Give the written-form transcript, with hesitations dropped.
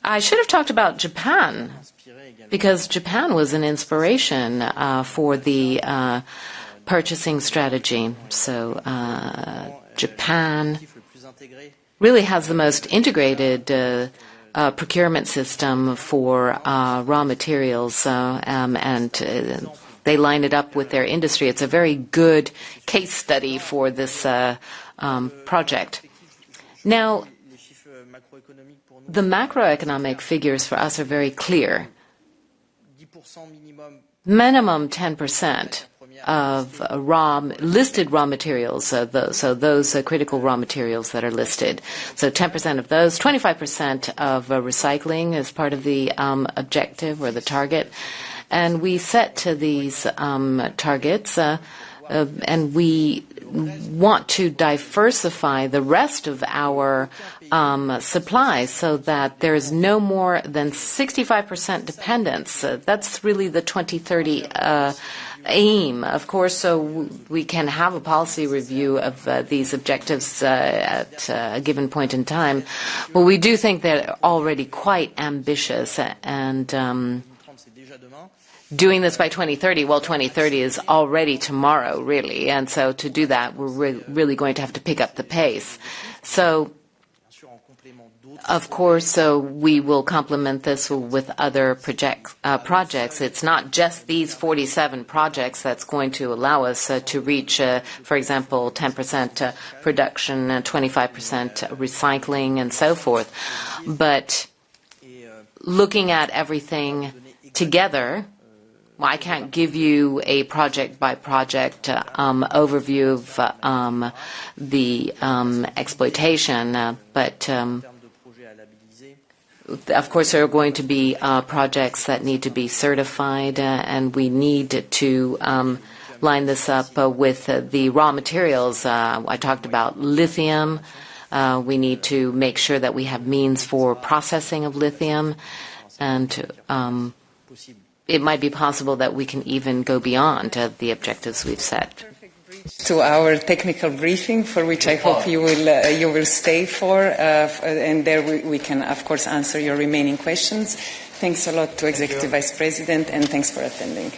I should have talked about Japan, because Japan was an inspiration for the purchasing strategy. So Japan really has the most integrated procurement system for raw materials, and they line it up with their industry. It's a very good case study for this project. Now, the macroeconomic figures for us are very clear. Minimum 10% of listed raw materials, so those critical raw materials that are listed. So 10% of those, 25% of recycling is part of the objective or the target. And we set to these targets, and we want to diversify the rest of our supply so that there is no more than 65% dependence. That's really the 2030 aim, of course, so we can have a policy review of these objectives at a given point in time. But we do think they're already quite ambitious, and doing this by 2030, well, 2030 is already tomorrow, really, and so to do that, we're really going to have to pick up the pace. So, of course, we will complement this with other projects. It's not just these 47 projects that's going to allow us to reach, for example, 10% production, 25% recycling, and so forth. But looking at everything together, I can't give you a project-by-project overview of the exploitation, but of course there are going to be projects that need to be certified, and we need to line this up with the raw materials. I talked about lithium. We need to make sure that we have means for processing of lithium, and it might be possible that we can even go beyond the objectives we've set. To our technical briefing, for which I hope you will stay for, and there we can, of course, answer your remaining questions. Thanks a lot to Executive Vice President, and thanks for attending.